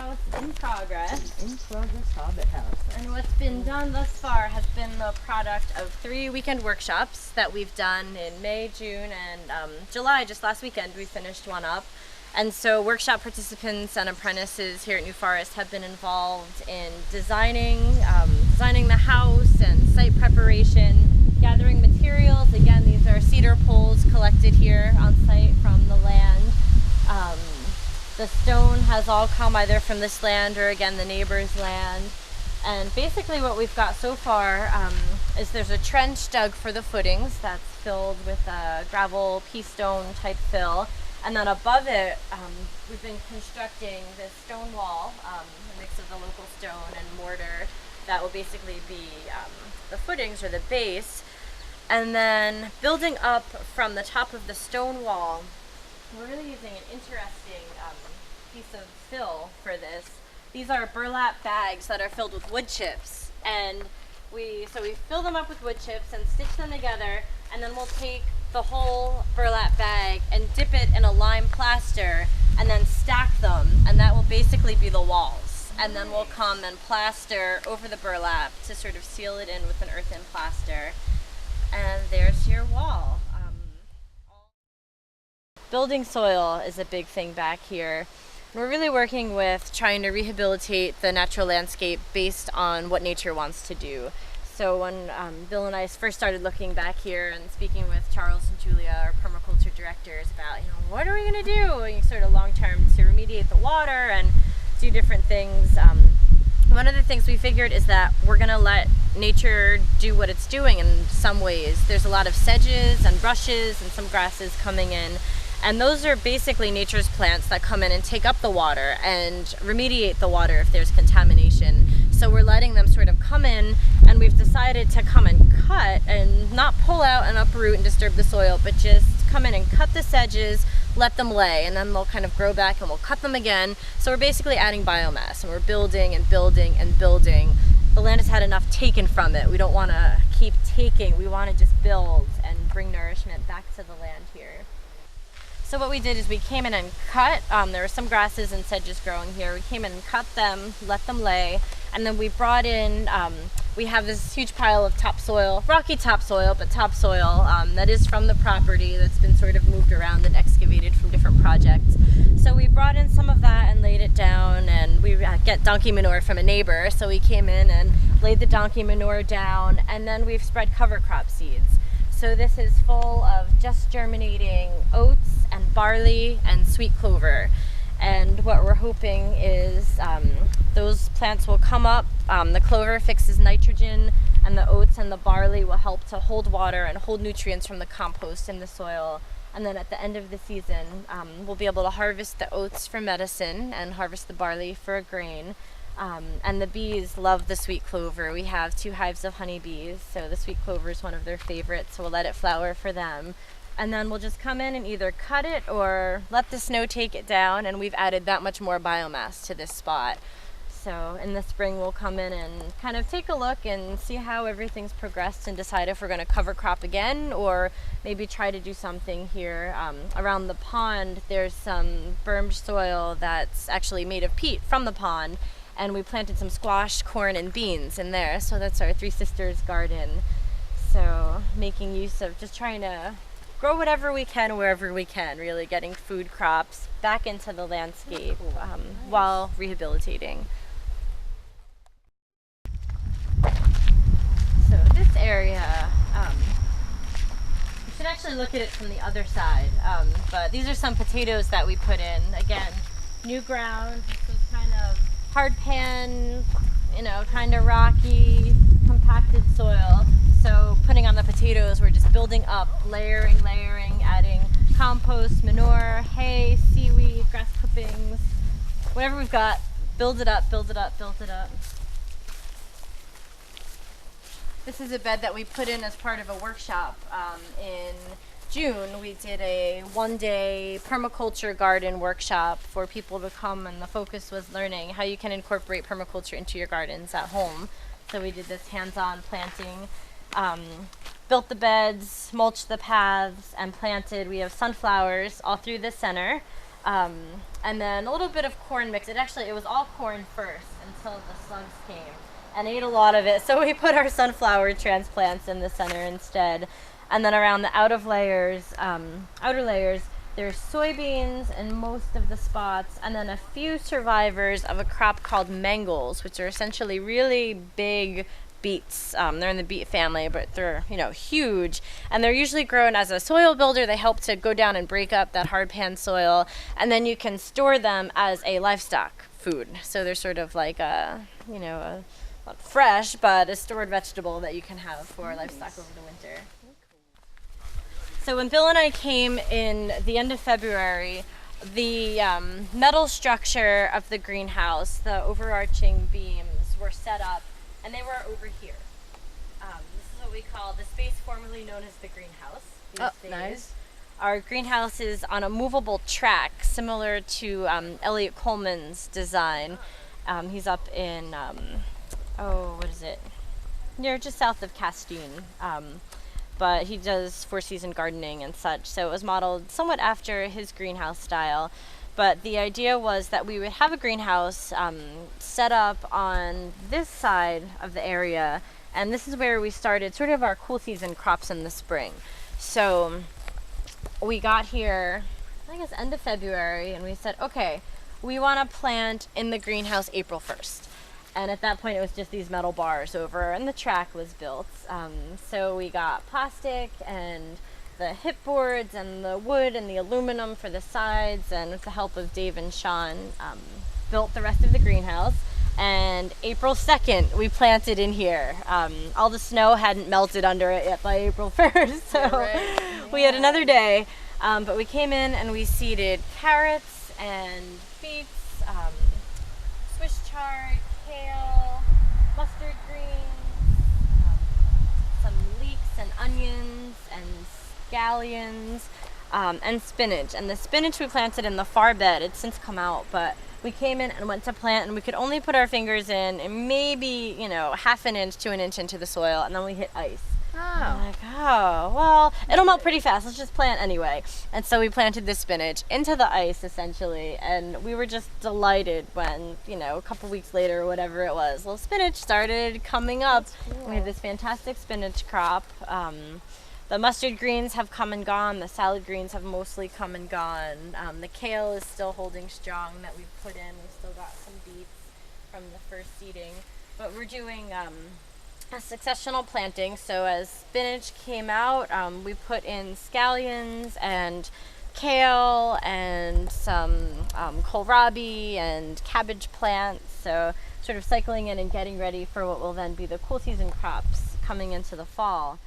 house in progress. In progress Hobbit house. And what's been done thus far has been the product of 3 weekend workshops that we've done in May, June, and July. Just last weekend we finished one up. And so workshop participants and apprentices here at New Forest have been involved in designing the house and site preparation, gathering materials. Again, these are cedar poles collected here on site from the land. The stone has all come either from this land or again the neighbor's land. And basically what we've got so far is there's a trench dug for the footings that's filled with a gravel pea stone type fill. And then above it, we've been constructing this stone wall, a mix of the local stone and mortar that will basically be the footings or the base. And then building up from the top of the stone wall, we're really using an interesting piece of fill for this. These are burlap bags that are filled with wood chips, and we fill them up with wood chips and stitch them together, and then we'll take the whole burlap bag and dip it in a lime plaster and then stack them, and that will basically be the walls. And then we'll come and plaster over the burlap to sort of seal it in with an earthen plaster, and there's your wall. Building soil is a big thing back here. We're really working with trying to rehabilitate the natural landscape based on what nature wants to do. So when Bill and I first started looking back here and speaking with Charles and Julia, our permaculture directors, about what are we going to do sort of long term to remediate the water and do different things. One of the things we figured is that we're going to let nature do what it's doing in some ways. There's a lot of sedges and brushes and some grasses coming in. And those are basically nature's plants that come in and take up the water and remediate the water if there's contamination. So we're letting them sort of come in, and we've decided to come and cut and not pull out and uproot and disturb the soil, but just come in and cut the sedges, let them lay, and then they'll kind of grow back and we'll cut them again. So we're basically adding biomass, and we're building and building and building. The land has had enough taken from it. We don't want to keep taking. We want to just build and bring nourishment back to the land here. So what we did is we came in and cut, there were some grasses and sedges growing here. We came in and cut them, let them lay, and then we brought in, we have this huge pile of topsoil, rocky topsoil, but topsoil that is from the property that's been sort of moved around and excavated from different projects. So we brought in some of that and laid it down, and we get donkey manure from a neighbor. So we came in and laid the donkey manure down, and then we've spread cover crop seeds. So this is full of just germinating oats and barley and sweet clover. And what we're hoping is those plants will come up. The clover fixes nitrogen, and the oats and the barley will help to hold water and hold nutrients from the compost in the soil. And then at the end of the season, we'll be able to harvest the oats for medicine and harvest the barley for a grain. And the bees love the sweet clover. We have 2 hives of honeybees, so the sweet clover is one of their favorites, so we'll let it flower for them. And then we'll just come in and either cut it or let the snow take it down, and we've added that much more biomass to this spot. So in the spring we'll come in and kind of take a look and see how everything's progressed and decide if we're going to cover crop again or maybe try to do something here. Around the pond there's some bermed soil that's actually made of peat from the pond, and we planted some squash, corn, and beans in there. So that's our Three Sisters garden. So making use of just trying to grow whatever we can wherever we can, really getting food crops back into the landscape while rehabilitating. So this area, you should actually look at it from the other side, but these are some potatoes that we put in. Again, new ground, this is kind of hard pan, kind of rocky, compacted soil. So putting on the potatoes, we're just building up, layering, adding compost, manure, hay, seaweed, grass clippings, whatever we've got, build it up. This is a bed that we put in as part of a workshop in June. We did a 1-day permaculture garden workshop for people to come, and the focus was learning how you can incorporate permaculture into your gardens at home. So we did this hands-on planting, built the beds, mulched the paths, and planted. We have sunflowers all through the center, And then a little bit of corn mix. It was all corn first until the slugs came and ate a lot of it. So we put our sunflower transplants in the center instead. And then around the outer layers, there's soybeans in most of the spots, and then a few survivors of a crop called mangels, which are essentially really big beets. They're in the beet family, but they're, huge. And they're usually grown as a soil builder. They help to go down and break up that hard pan soil. And then you can store them as a livestock food. So they're sort of like not fresh, but a stored vegetable that you can have for livestock over the winter. So when Bill and I came in the end of February, the metal structure of the greenhouse, the overarching beams, were set up, and they were over here. This is what we call the space formerly known as the greenhouse. These days. Nice. Our greenhouse is on a movable track, similar to Elliot Coleman's design. He's up in, near just south of Castine. But he does four-season gardening and such, so it was modeled somewhat after his greenhouse style. But the idea was that we would have a greenhouse set up on this side of the area, and this is where we started sort of our cool season crops in the spring. So we got here, I guess, end of February, and we said, okay, we want to plant in the greenhouse April 1st. And at that point, it was just these metal bars over, and the track was built. So we got plastic and the hip boards and the wood and the aluminum for the sides, and with the help of Dave and Sean, built the rest of the greenhouse. And April 2nd, we planted in here. All the snow hadn't melted under it yet by April 1st, so we had another day. But we came in and we seeded carrots and beets, Swiss chard, kale, mustard greens, some leeks and onions and scallions, and spinach. And the spinach we planted in the far bed, it's since come out, but we came in and went to plant, and we could only put our fingers in and maybe, half an inch to an inch into the soil, and then we hit ice. I'm like, well, it'll melt pretty fast. Let's just plant anyway. And so we planted the spinach into the ice, essentially, and we were just delighted when, a couple weeks later or whatever it was, little spinach started coming up. Cool. We had this fantastic spinach crop. The mustard greens have come and gone. The salad greens have mostly come and gone. The kale is still holding strong that we've put in. We've still got some beets from the first seeding. But we're doing a successional planting. So as spinach came out, we put in scallions and kale and some kohlrabi and cabbage plants. So sort of cycling in and getting ready for what will then be the cool season crops coming into the fall.